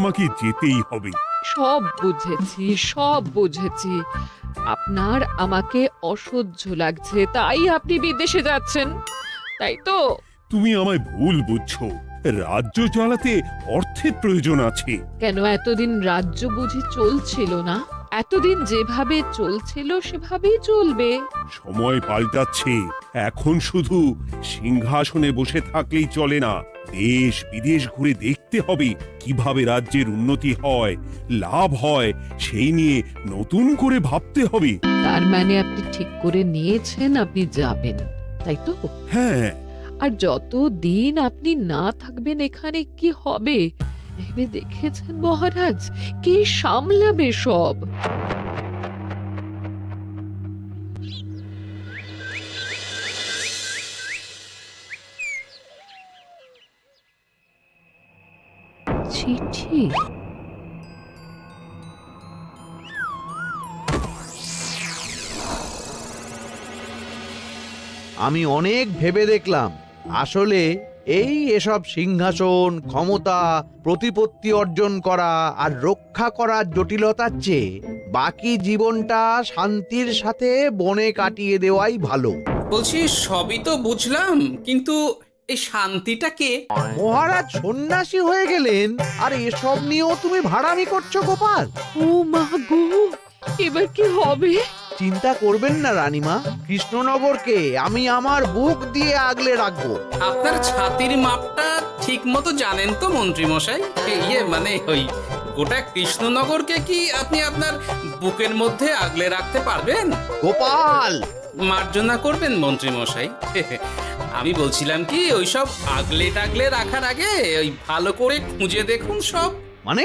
আমাকে যেতেই হবে। সব বুঝেছি। আপনার আমাকে অসহ্য লাগছে, তাই আপনি বিদেশে যাচ্ছেন, তাই তো? তুমি আমায় ভুল বুঝছো। রাজ্য চালাতে অর্থের প্রয়োজন আছে। কেন, এতদিন রাজ্য বুঝি চলছিল না? এতদিন যেভাবে চলছিল সেভাবেই চলবে। সময় পাল্টাচ্ছে। এখন শুধু সিংহাসনে বসে থাকলেই চলে না, দেশ বিদেশ ঘুরে দেখতে হবে কিভাবে রাজ্যের উন্নতি হয়, লাভ হয়, সেই নিয়ে নতুন করে ভাবতে হবে। তার মানে আপনি ঠিক করে নিয়েছেন আপনি যাবেন, তাই তো? হ্যাঁ। আর যতদিন আপনি না থাকবেন এখানে কি হবে ভেবে দেখেছেন মহারাজ? কে সামলাবে সব? চিঠি? আমি অনেক ভেবে দেখলাম, আসলে এসব সিংহাসন, ক্ষমতা, প্রতিপত্তি অর্জন করা আর রক্ষা করার জটিলতার চেয়ে বাকি জীবনটা শান্তির সাথে বনে কাটিয়ে দেওয়াই ভালো। বলছি সবই তো বুঝলাম, কিন্তু এই শান্তিটা কে? মহারাজ সন্ন্যাসী হয়ে গেলেন আর এসব নিয়েও তুমি ভাড়ামি করছো গোপাল? ও মা গো, এবার কি হবে? চিন্তা করবেন না রানীমা, কৃষ্ণনগরকে আমি আমার বুক দিয়ে আগলে রাখবো। আপনার ছাতির মাপটা ঠিক মতো জানেন তো মন্ত্রী মশাই? মানে ওই গোটা কৃষ্ণনগরকে কি আপনি আপনার বুকের মধ্যে আগলে রাখতে পারবেন? গোপাল, মার্জনা করবেন মন্ত্রী মশাই। আমি বলছিলাম কি, ওইসব আগলে টাগলে রাখার আগে ওই ভালো করে খুঁজে দেখুন সব। মানে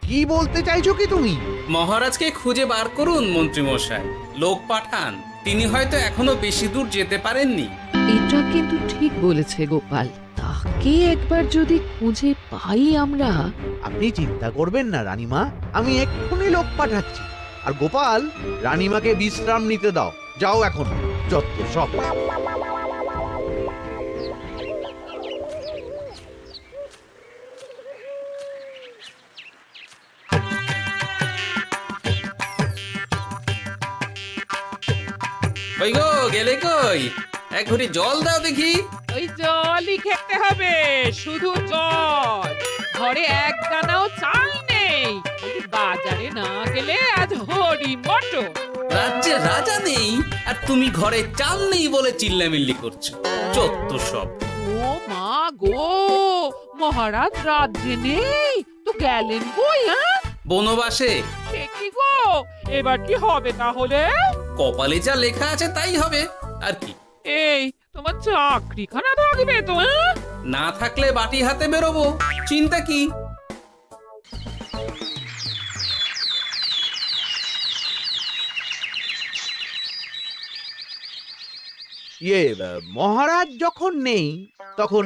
কি বলতে চাইছো কি তুমি? মহারাজকে খুঁজে বার করুন মন্ত্রী মশাই, লোক পাঠান। তিনি হয়তো এখনো বেশি দূর যেতে পারেননি। এটা কিন্তু ঠিক বলেছে গোপাল, তাকে একবার যদি খুঁজে পাই আমরা। আপনি চিন্তা করবেন না রানীমা, আমি এক্ষুনি লোক পাঠাচ্ছি। আর গোপাল, রানীমাকে বিশ্রাম নিতে দাও, যাও এখন, যত সব। ওই গো, গেলে কই? এক ঘটি জল দাও দেখি। ওই জলই খেতে হবে, শুধু জল। ঘরে এক দানাও চাল নেই। যদি বাজারে না গেলে আজ হরি মটর। রাজ্যে রাজা নেই আর তুমি ঘরে চাল নেই বলে চিল্লামিল্লি করছো, চত্ব সব। ও মা গো, মহারাজ রাজ্যে নেই তো গেলেন কই? বনবাসে। সে কি গো, এবার কি হবে তাহলে? কপালে যা লেখা আছে তাই হবে, আর কি। এই তোমার চাকরিখানা থাকবে তো? না থাকলে বাটি হাতে বেরোবো, চিন্তা কি? মহারাজ যখন নেই তখন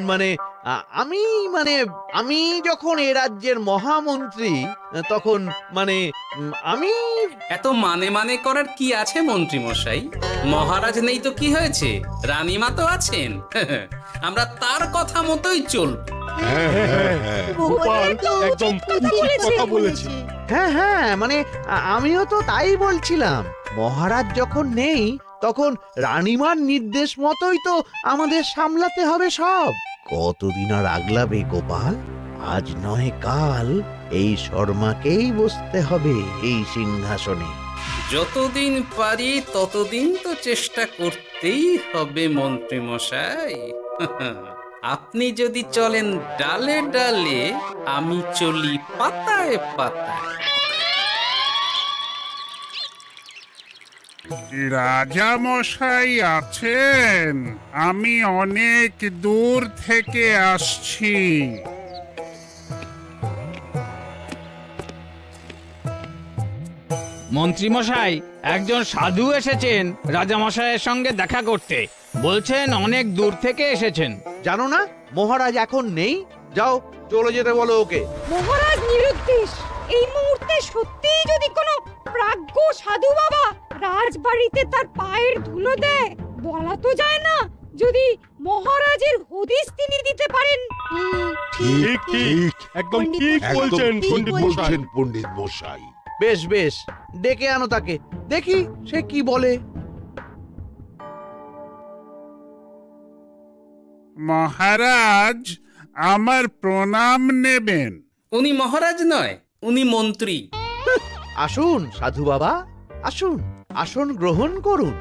আমি যখন এ রাজ্যের মহামন্ত্রী, তখন আমি। এত মানে করার কি আছে মন্ত্রী মশাই? মহারাজ নেই তো কি হয়েছে, রানীমা তো আছেন। আমরা তার কথা মতোই চলব। গোপাল একদম উচিত কথা বলেছে। হ্যাঁ, আমিও তো তাই বলছিলাম। মহারাজ যখন নেই তখন রানীমার নির্দেশ মতোই তো আমাদের সামলাতে হবে সব। কতদিন আর আগলাবে গোপাল? আজ নয় কাল এই শর্মাকেই বসতে হবে এই সিংহাসনে। যতদিন পারি ততদিন তো চেষ্টা করতেই হবে মন্ত্রী মশাই। আপনি যদি চলেন ডালে ডালে, আমি চলি পাতায় পাতায়। রাজা মশাই আছেন? আমি অনেক দূর থেকে আসছি। মন্ত্রীমশাই, একজন সাধু এসেছেন রাজামশাইয়ের সঙ্গে দেখা করতে। বলছেন অনেক দূর থেকে এসেছেন। জানো না মহারাজ এখন নেই? যাও চলে যেতে বলো ওকে। মহারাজ নিরুদ্দেশ। এই মুহূর্তে সত্যিই যদি কোনো প্রাজ্ঞ সাধু বাবা রাজবাড়িতে তার পায়ের ধুলো দেয়, বলা তো যায় না যদি মহারাজের হদিস তিনি দিতে পারেন ঠিক ঠিক একদম ঠিক বলছেন পণ্ডিত মশাই। পণ্ডিত মশাই। বেশ বেশ, ডেকে আনো তাকে, দেখি সে কি বলে। মহারাজ, আমার প্রণাম নেবেন। উনি মহারাজ নয়, উনি মন্ত্রী। আসুন সাধু বাবা, আসুন, আসন গ্রহণ করুন।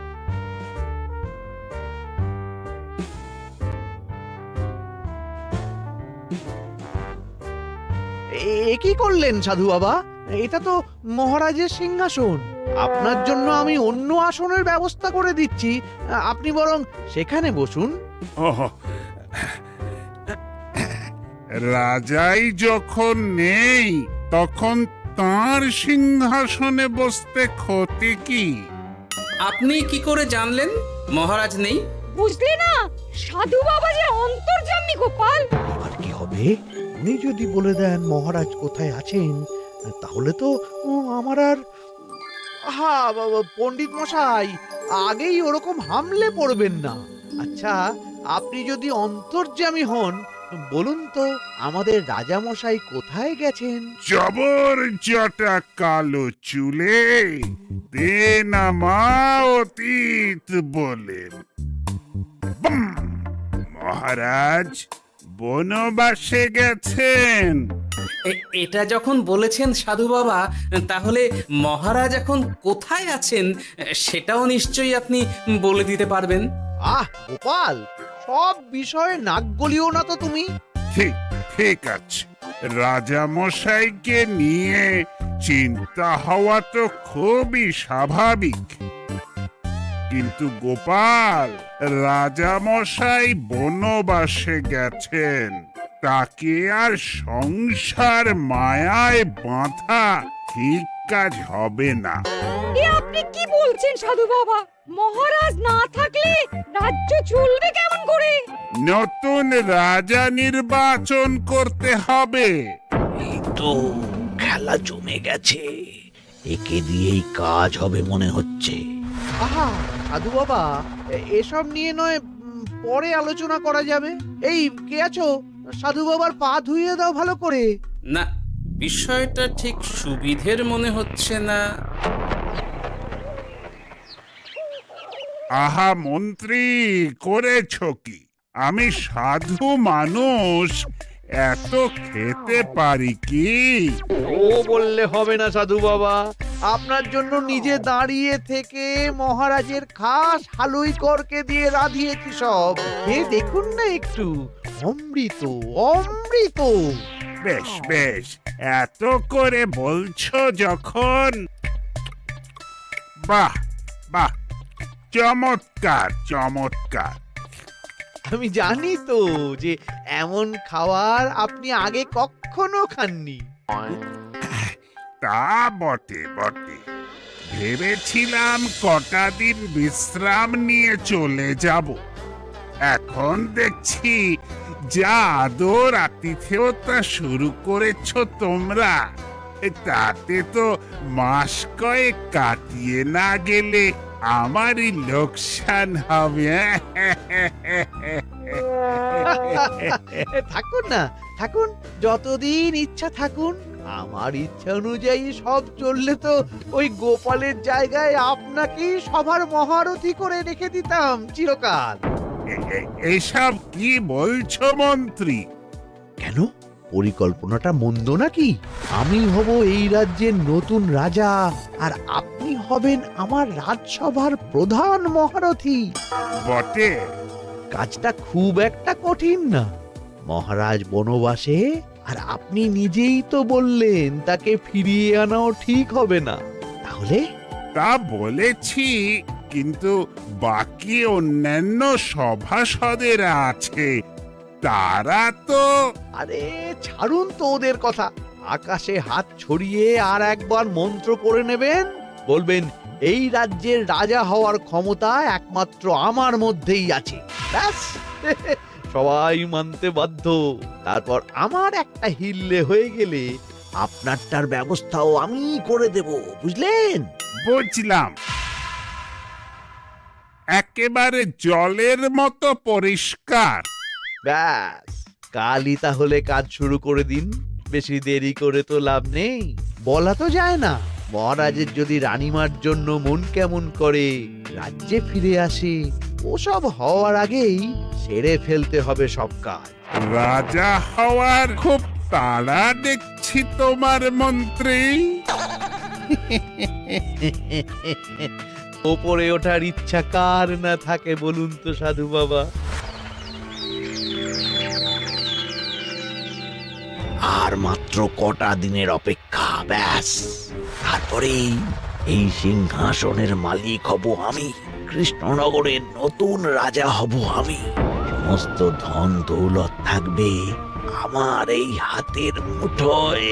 এ কি করলেন সাধু বাবা? এটা তো মহারাজের সিংহাসন। আপনার জন্য আমি অন্য আসনের ব্যবস্থা করে দিচ্ছি, আপনি বরং সেখানে বসুন। ওহ, রাজাই যখন নেই তখন তাঁর সিংহাসনে বসতে ক্ষতি কি? আপনি কি করে জানলেন মহারাজ নেই? বুঝলে না, সাধু বাবা যে অন্তর্যামী গোপাল। এবার কি হবে? উনি যদি বলে দেন মহারাজ কোথায় আছেন, তাহলে তো আমার আর পণ্ডিত মশাই, আগেই ওরকম হামলে পড়বেন না। আচ্ছা, আপনি যদি অন্তর্যামী হন, বলুন তো আমাদের রাজা মশাই কোথায় গেছেন? জবর জটা কালো চুলে দেনামা অতীত বলেন। বাম! মহারাজ বনবাসে গেছেন। এটা যখন বলেছেন সাধু বাবা, তাহলে মহারাজ এখন কোথায় আছেন সেটাও নিশ্চয়ই আপনি বলে দিতে পারবেন। আহ গোপাল, সব বিষয়ে নাক গলিও না তো তুমি। ঠিক ঠিক আছে, রাজা মশাইকে নিয়ে চিন্তা হওয়া তো খুবই স্বাভাবিক, কিন্তু গোপাল, রাজা মশাই বনবাসে গেছেন, তাকে আর সংসার মায়ায় বাঁধা ঠিক কাজ হবে না। এ আপনি কি বলছেন সাধু বাবা? মহারাজ না থাকলে রাজ্য চলবে কেমন করে? নতুন রাজা নির্বাচন করতে হবে। এই তো খেলা জমে গেছে, একে দিয়েই কাজ হবে মনে হচ্ছে। আহা সাধু বাবা, এসব নিয়ে নয় পরে আলোচনা করা যাবে। এই কে আছো? সাধু বাবার পা ধুইয়ে দাও ভালো করে। না, বিষয়টা ঠিক সুবিধের মনে হচ্ছে না। আহা মন্ত্রী, করেছ কি? আমি সাধু মানুষ, এত খেতে পারি কি? ও বললে হবে না সাধু বাবা, আপনার জন্য নিজে দাঁড়িয়ে থেকে মহারাজের খাস হালুই করকে দিয়ে রাঁধিয়েছি সব। দেখুন না একটু, অমৃত অমৃত। বেশ বেশ, এত করে বলছো যখন, বাহ বাহ, চমৎকার চমৎকার। আমি জানি তো যে এমন খাবার আপনি আগে কখনো খাননি। তা বটে বটে, ভেবেছিলাম কটা দিন বিশ্রাম নিয়ে চলে যাব। এখন দেখছি যা আদর আতিথেয়তা শুরু করেছ তোমরা, তাতে তো মাস কয়েক কাটিয়ে না গেলে আমারই লোকসান হবে। থাকুন না, থাকুন, যতদিন ইচ্ছা থাকুন। আমার ইচ্ছা অনুযায়ী সব চললে তো ওই গোপালের জায়গায় আপনাকেই সভার মহারথী করে রেখে দিতাম চিরকাল। এসব কি বলছো মন্ত্রী? কেন, পরিকল্পনাটা মন্দ নাকি? আমি হব এই রাজ্যের নতুন রাজা, আর আপনি হবেন আমার রাজসভার প্রধান মহারথী। বটে, কাজটা খুব একটা কঠিন না। মহারাজ বনবাসে, আর আপনি নিজেই তো বললেন তাকে ফিরিয়ে আনাও ঠিক হবে না। তাহলে তা বলেছি, কিন্তু বাকি অন্যান্য সভাসদেরা আছে, তারা তো। আরে ছাড়ুন তো ওদের কথা। আকাশে হাত ছড়িয়ে আর একবার মন্ত্র পড়ে নেবেন, বলবেন এই রাজ্যের রাজা হওয়ার ক্ষমতা একমাত্র আমার মধ্যেই আছে। ব্যাস, সবাই মানতে বাধ্য। তারপর আমার একটা হিল্লে হয়ে গেলে আপনারটার ব্যবস্থাও আমি করে দেব, বুঝলেন? বুঝলাম, একেবারে জলের মতো পরিষ্কার। ব্যাস, কালই তাহলে কাজ শুরু করে দিন, বেশি দেরি করে তো লাভ নেই। বলা তো যায় না, মহারাজের যদি রানীমার জন্য মন কেমন করে, রাজ্যে ফিরে আসে, ওসব হওয়ার আগেই সেরে ফেলতে হবে সব কাজ। রাজা হওয়ার খুব তাড়া দেখছি তোমার মন্ত্রী। ওপরে ওঠার ইচ্ছা কার না থাকে বলুন তো সাধু বাবা? আর মাত্র কটা দিনের অপেক্ষা, ব্যাস তারপরেই এই সিংহাসনের মালিক হব আমি, কৃষ্ণনগরের নতুন রাজা হব আমি। সমস্ত ধন দৌলত থাকবে আমার এই হাতের মুঠোয়।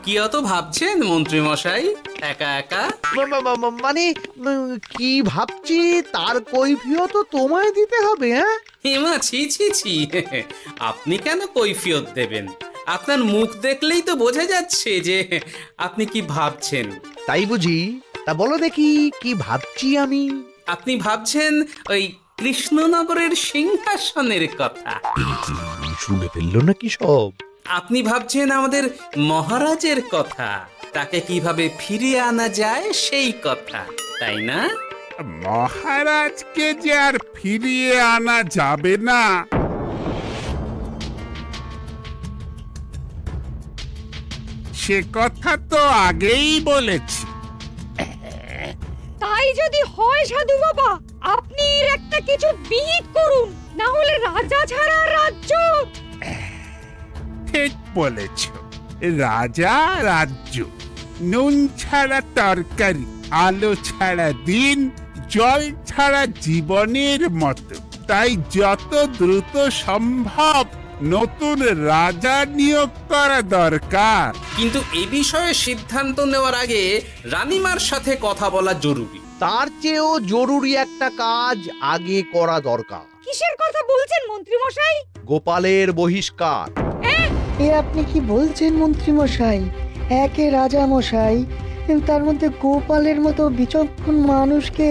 কি অত ভাবছেন মন্ত্রী মশাই একা একা? মানে কি ভাবছি তার কৈফিয়ত তোমায় দিতে হবে। হ্যাঁ, হেমা, ছি ছি ছি, আপনি কেন কৈফিয়ত দেবেন? আপনার মুখ দেখলেই তো বোঝা যাচ্ছে যে আপনি কি ভাবছেন। তাই বুঝি? তা বলো দেখি কি ভাবছি আমি। আপনি ভাবছেন ওই কৃষ্ণনগরের সিংহাসনের কথা। শুনে ফেললো নাকি সব? আপনি ভাবছেন আমাদের মহারাজের কথা, তাকে কিভাবে ফিরিয়ে আনা যায় সেই কথা, তাই না? মহারাজকে যে আর ফিরিয়ে আনা যাবে না, সে কথা তো আগেই বলেছি। তাই যদি হয় সাধু বাবা, আপনি এর একটা কিছু বিহিত করুন, না হলে রাজা ছাড়া রাজ্য। ঠিক বলেছ, রাজা রাজ্য, নুন ছাড়া তরকারি, আলো ছাড়া দিন, জল ছাড়া জীবনের মতো। তাই যত দ্রুত সম্ভব নতুন রাজা নিয়োগ করা দরকার। কিন্তু এ বিষয়ে সিদ্ধান্ত নেওয়ার আগে রানীমার সাথে কথা বলা জরুরি। তার চেয়েও জরুরি একটা কাজ আগে করা দরকার। কিসের কথা বলছেন মন্ত্রী মশাই? গোপালের বহিষ্কার। এ আপনি কি বলছেন মন্ত্রী মশাই? একে রাজা মশাই, তার মধ্যে গোপালের মতো বিচক্ষণ মানুষকে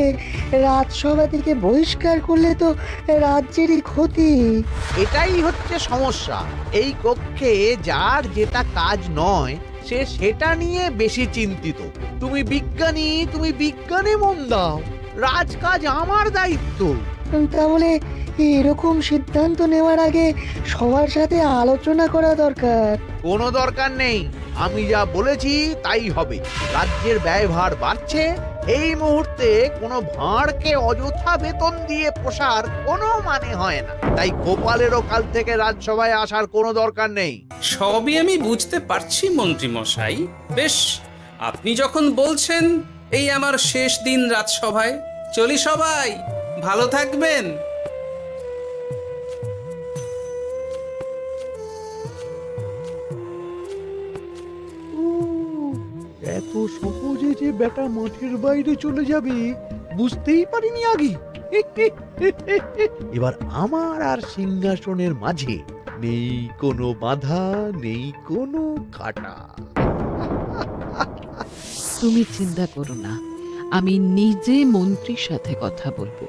রাজসভা থেকে বহিষ্কার করলে তো রাজ্যেরই ক্ষতি। এটাই হচ্ছে সমস্যা। এই কক্ষে যার যেটা কাজ নয়, সে সেটা নিয়ে বেশি চিন্তিত। তুমি বিজ্ঞানে মন দাও, রাজকাজ আমার দায়িত্ব। তাহলে এরকম সিদ্ধান্ত নেওয়ার আগে সবার সাথে আলোচনা করা দরকার। কোনো দরকার নেই, আমি যা বলেছি তাই হবে। রাজ্যের ব্যয়ভার বাড়ছে, এই মুহূর্তে কোনো ভাঁড়কে অযথা বেতন দিয়ে পোষার কোনো মানে হয় না। তাই গোপালেরও কাল থেকে রাজসভায় আসার কোনো দরকার নেই। সবই আমি বুঝতে পারছি মন্ত্রী মশাই। বেশ, আপনি যখন বলছেন, এই আমার শেষ দিন রাজসভায়, চলি সবাই, ভালো থাকবেন। এত সহজে যে বেটা মাঠের বাইরে চলে যাবে বুঝতেই পারিনি আগে। এবার আমার আর সিংহাসনের মাঝে নেই কোনো বাধা, নেই কোনো কাটা। তুমি চিন্তা করো না, আমি নিজে মন্ত্রীর সাথে কথা বলবো।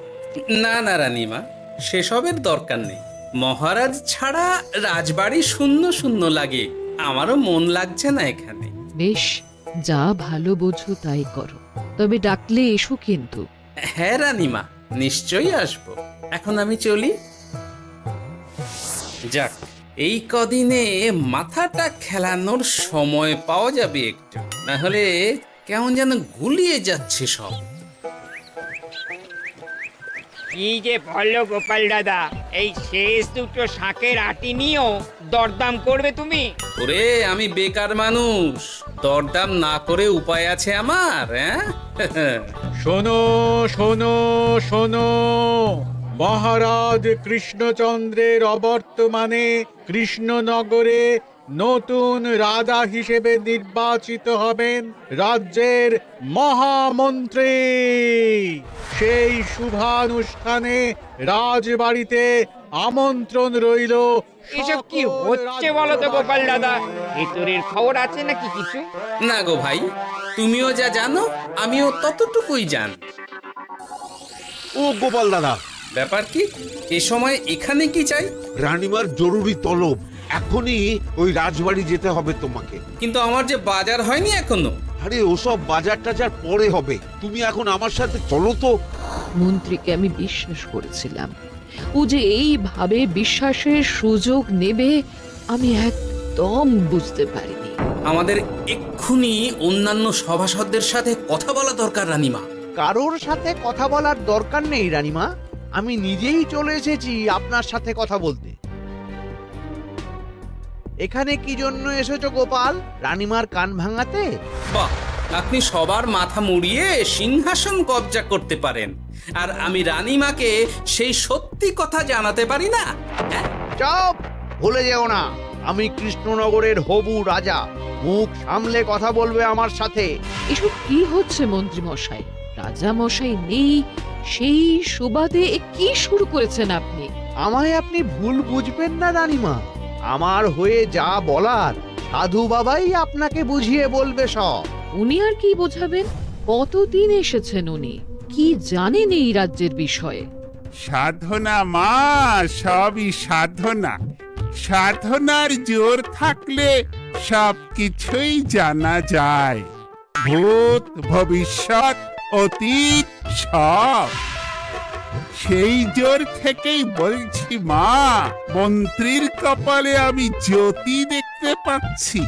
না না রানীমা, সেসবের দরকার নেই। মহারাজ ছাড়া রাজবাড়ি শূন্য শূন্য লাগে, আমারও মন লাগছে না এখানে। বেশ, যা ভালো বোঝো তাই করো, তবে ডাকলে এসো কিন্তু। হ্যাঁ রানীমা, নিশ্চয়ই আসবো। এখন আমি চলি। যাক, এই কদিনে মাথাটা খেলানোর সময় পাওয়া যাবে একটু, না হলে কেমন যেন গুলিয়ে যাচ্ছে সব। কি যে বললো গোপাল দাদা, এই শেষ দুটো শাঁখের আটি নিয়েও দরদাম করবে তুমি? ওরে, আমি বেকার মানুষ, দরদাম না করে উপায় আছে আমার? হ্যাঁ, শোনো শোনো শোনো, মহারাজ কৃষ্ণচন্দ্রের অবর্তমানে কৃষ্ণনগরে নতুন রাজা হিসেবে নির্বাচিত হবেন রাজ্যের মহামন্ত্রী। সেই শুভানুষ্ঠানে রাজবাড়িতে আমন্ত্রণ রইল। এসব কি হচ্ছে বলো তো গোপাল দাদা? ভেতরের খবর আছে নাকি কিছু? না গো ভাই, তুমিও যা জানো আমিও ততটুকুই জান। ও গোপাল দাদা, ব্যাপার কি এ সময় এখানে কি চাই? রানীমার জরুরি তলব, এখনই ওই রাজবাড়ি যেতে হবে তোমাকে। কিন্তু আমার যে বাজার হয়নি এখনো। আরে ওসব বাজার টাজার পরে হবে, তুমি এখন আমার সাথে চলো তো। মন্ত্রীকে আমি বিশ্বাস করেছিলাম, ও যে এইভাবে বিশ্বাসের সুযোগ নেবে আমি একদম বুঝতে পারিনি। আমাদের এক্ষুনি অন্যান্য সভাসদদের সাথে কথা বলা দরকার রানীমা। কারোর সাথে কথা বলার দরকার নেই রানীমা, আমি নিজেই চলে এসেছি আপনার সাথে কথা বলতে। এখানে কি জন্য এসেছো গোপাল? রানীমার কান ভাঙাতে? বাহ, আপনি সবার মাথা মুড়িয়ে সিংহাসন কবজা করতে পারেন, আর আমি রানীমাকে সেই সত্যি কথা জানাতে পারি না? হ্যাঁ? চুপ! ভুলে যেও না, আমি কৃষ্ণনগরের হবু রাজা। মুখ সামলে কথা বলবে আমার সাথে। এসব কি হচ্ছে মন্ত্রী মশাই? রাজা মশাই নেই, সেই সুবাদে এ কি শুরু করেছেন আপনি? আমায় আপনি ভুল বুঝবেন না রানীমা, আমার হয়ে যা বলার সাধু বাবাই আপনাকে বুঝিয়ে বলবে সব। উনি আর কি বোঝাবেন? কতদিন এসেছেন উনি, কি জানেন এই রাজ্যের বিষয়ে? সাধনা মা, সবই সাধনা। সাধনার জোর থাকলে সব কিছুই জানা যায়, ভূত ভবিষ্যৎ অতীত সব। সেই জোর থেকেই বলছি মা, মন্ত্রীর কপালে আমি জ্যোতি দেখতে পাচ্ছি।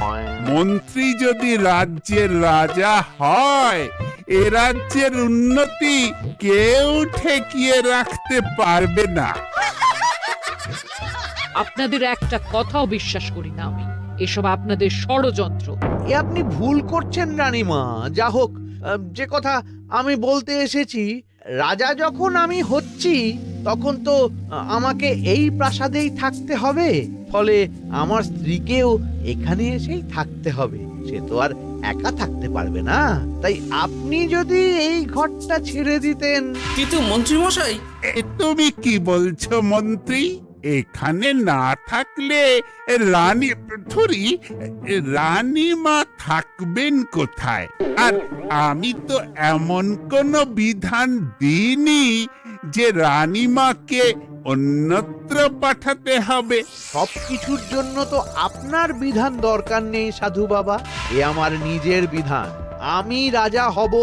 মন্ত্রী যদি রাজ্যের রাজা হয়, এ রাজ্যের উন্নতি কেউ ঠেকিয়ে রাখতে পারবে না। আপনাদের একটা কথাও বিশ্বাস করি না আমি, এসব আপনাদের ষড়যন্ত্র। এ আপনি ভুল করছেন রানীমা। যা হোক, যে কথা আমি বলতে এসেছি, রাজা যখন আমি হচ্ছি তখন তো আমাকে এই প্রাসাদেই থাকতে হবে, ফলে আমার স্ত্রীকেও এখানে এসেই থাকতে হবে। সে তো আর একা থাকতে পারবে না, তাই আপনি যদি এই ঘরটা ছেড়ে দিতেন। কিন্তু মন্ত্রী মশাই, এ তুমি কি বলছো মন্ত্রী? এখানে না থাকলে রানীমা থাকবেন কোথায়? আর আমি তো এমন কোনো বিধান দিইনি যে রানীমাকে অন্যত্র পাঠাতে হবে। সবকিছুর জন্য তো আপনার বিধান দরকার নেই সাধু বাবা, এ আমার নিজের বিধান। আমি রাজা হব,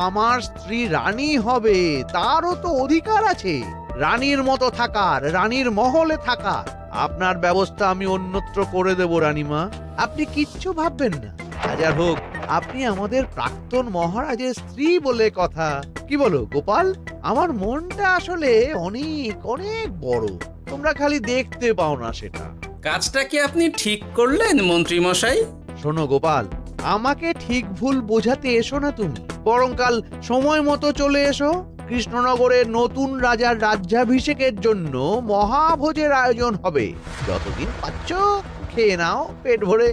আমার স্ত্রী রানী হবে, তারও তো অধিকার আছে রানীর মতো থাকার, রানীর মহলে থাকার। আপনার ব্যবস্থা আমি অন্যত্র করে দেব রানীমা, আপনি কিচ্ছু ভাববেন না। হাজার হোক আপনি আমাদের প্রাক্তন মহারাজের স্ত্রী বলে কথা। কি বলো গোপাল? আমার মনটা আসলে অনেক অনেক বড়, তোমরা খালি দেখতে পাও না সেটা। কাজটা কি আপনি ঠিক করলেন মন্ত্রী মশাই? শোনো গোপাল, আমাকে ঠিক ভুল বোঝাতে এসো না তুমি, বরং কাল সময় মতো চলে এসো। কৃষ্ণনগরের নতুন রাজার রাজ্যাভিষেকের জন্য মহাভোজের আয়োজন হবে। যতদিন পাচ্ছ খেয়ে নাও পেট ভরে।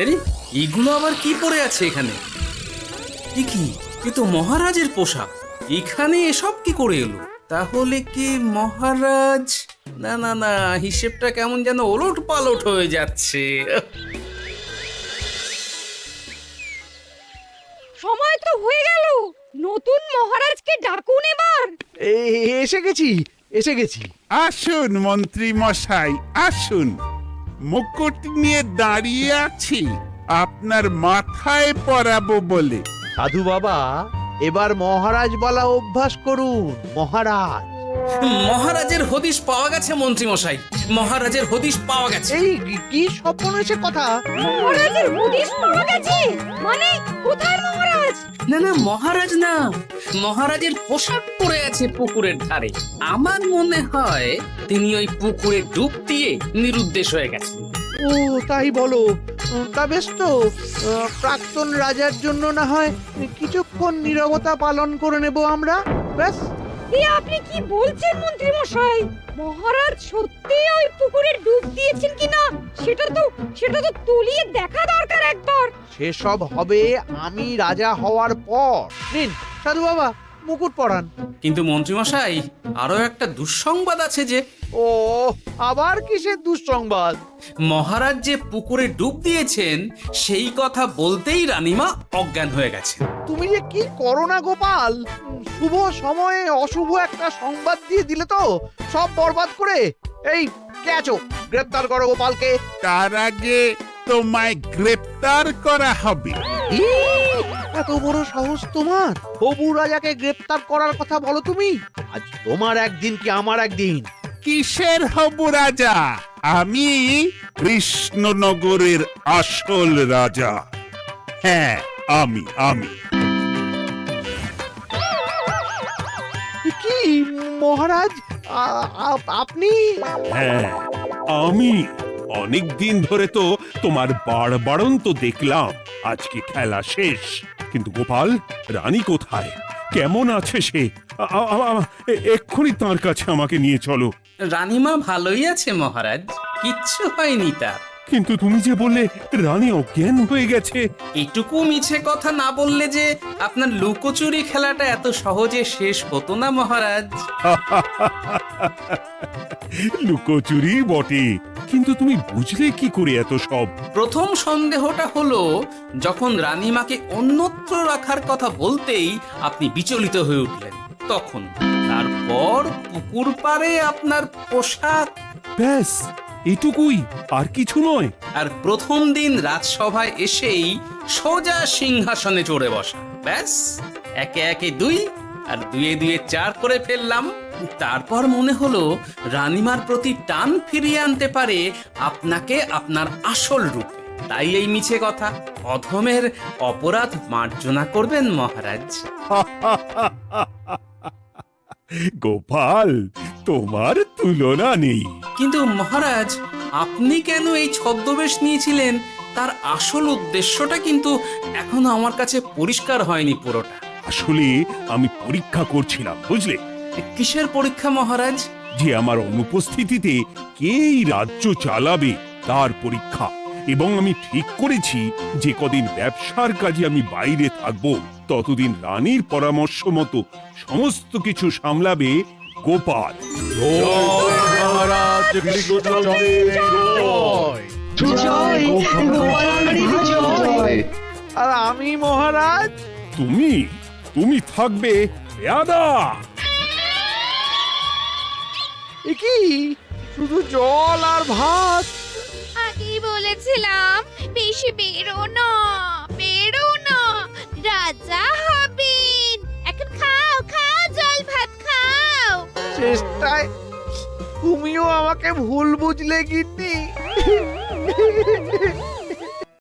আরে এগুলো আবার কি পরে আছে এখানে? কি এ তো মহারাজের পোশাক, এখানে এসব কি করে এলো? তাহলে কি মহারাজ? না না না, হিসেবটা কেমন যেন ওলট পালট হয়ে যাচ্ছে। সময় তো হয়ে গেল, নতুন মহারাজকে ডাকুন এবার। এসে গেছি, এসে গেছি। আসুন মন্ত্রী মশাই, আসুন। মুকুট নিয়ে দাঁড়িয়ে আছি আপনার মাথায় পরাবো বলে। সাধু বাবা, এবার মহারাজ বলা অভ্যাস করুন। মহারাজ। মহারাজের হদিশ পাওয়া গেছে মন্ত্রী মশাই, মহারাজের হদিশ পাওয়া গেছে। এই কি সর্বনাশের কথা? মহারাজের হদিশ পাওয়া গেছে মানে? কোথায় মহারাজ? না না, মহারাজ না, মহারাজের পোশাক পরে আছে পুকুরের ধারে। আমার মনে হয় তিনি ওই পুকুরে ডুব দিয়ে নিরুদ্দেশ হয়ে গেছেন। ও তাই বলো? তা বেশ তো, প্রাক্তন রাজার জন্য না হয় কিছুক্ষণ নীরবতা পালন করে নেব আমরা, ব্যাস। এ আপনি কি বলছেন মন্ত্রী মশাই? মহারাজ সত্যি ওই পুকুরে ডুব দিয়েছেন কিনা সেটা তো তুলিয়ে দেখা দরকার একবার। সেসব হবে আমি রাজা হওয়ার পর। নিন সাধু বাবা, মুকুট পরান। কিন্তু মন্ত্রী মশাই, আরো একটা দুঃসংবাদ আছে যে ও আবার কিসের দুঃসংবাদ? মহারাজ যে পুকুরে ডুব দিয়েছেন সেই কথা বলতেই রানীমা অজ্ঞান হয়ে গেছেন। তুমি যে কি করো না গোপাল, শুভ সময়ে অশুভ একটা সংবাদ দিয়ে দিলে তো সব বরবাদ করে। এই কে আছো? গ্রেপ্তার করো গোপালকে। তার আগে তোমায় গ্রেপ্তার করা হবে। এত বড় সাহস তোমার? হবু রাজাকে গ্রেপ্তার করার কথা বলো তুমি? আজ তোমার একদিন কি আমার একদিন? কিসের হবু রাজা? আমি কৃষ্ণনগরের আসল রাজা। হ্যাঁ, আমি কি মহারাজ, আপনি? হ্যাঁ, আমি অনেক দিন ধরে তো তোমার বাড়বাড়ন্ত দেখলাম। আজকে খেলা শেষ, কিন্তু গোপাল, রানী কোথায়? কেমন আছে সে? এক্ষুনি তার কাছে আমাকে নিয়ে চলো। রানীমা ভালোই আছে মহারাজ, কিচ্ছু হয়নি তার। কিন্তু তুমি যে বললে রানী অজ্ঞান হয়ে গেছে। এটুকু মিছে কথা না বললে যে আপনার লুকোচুরি খেলাটা এত সহজে শেষ হতো না মহারাজ। লুকোচুরি বটে, কিন্তু তুমি বুঝলে কি করে এত সব? প্রথম সন্দেহটা হলো যখন রানীমাকে অন্যত্র রাখার কথা বলতেই আপনি বিচলিত হয়ে উঠলেন, তখন। তারপর পুকুর পাড়ে আপনার পোশাক, ব্যাস এটুকুই, আর কিছু নয়। আর প্রথম দিন রাজসভায় এসেই সোজা সিংহাসনে চড়ে বসা, ব্যাস। একে একে 2 আর 2 2 4 করে ফেললাম। তারপর মনে হলো রানীমার প্রতি টান ফিরিয়ে আনতে পারে আপনাকে আপনার আসল রূপে। তাই এই মিছে কথা। অধমের অপরাধ মার্জনা করবেন মহারাজ। গোপাল, তোমার তুলনা নেই। কিন্তু মহারাজ, আপনি কেন এই ছদ্মবেশ নিয়েছিলেন তার আসল উদ্দেশ্যটা কিন্তু এখনো আমার কাছে পরিষ্কার হয়নি পুরোটা। আসলে আমি পরীক্ষা করছিলাম, বুঝলে? কিসের পরীক্ষা মহারাজ? যে আমার অনুপস্থিতিতে কে এই রাজ্য চালাবে তার পরীক্ষা। এবং আমি ঠিক করেছি যে কদিন ব্যবসার কাজে আমি বাইরে থাকব, ততদিন রানীর পরামর্শ মতো সমস্ত কিছু সামলাবে গোপাল। আর আমি মহারাজ? তুমি থাকবে পেয়াদা। এ কি শুধু জল আর ভাত? আগেই বলেছিলাম বেশি বেরো না, রাজা হবেন। এখন খাও জল ভাত খাও। চেষ্টায় তুমিও আমাকে ভুল বুঝলে গিন্নি।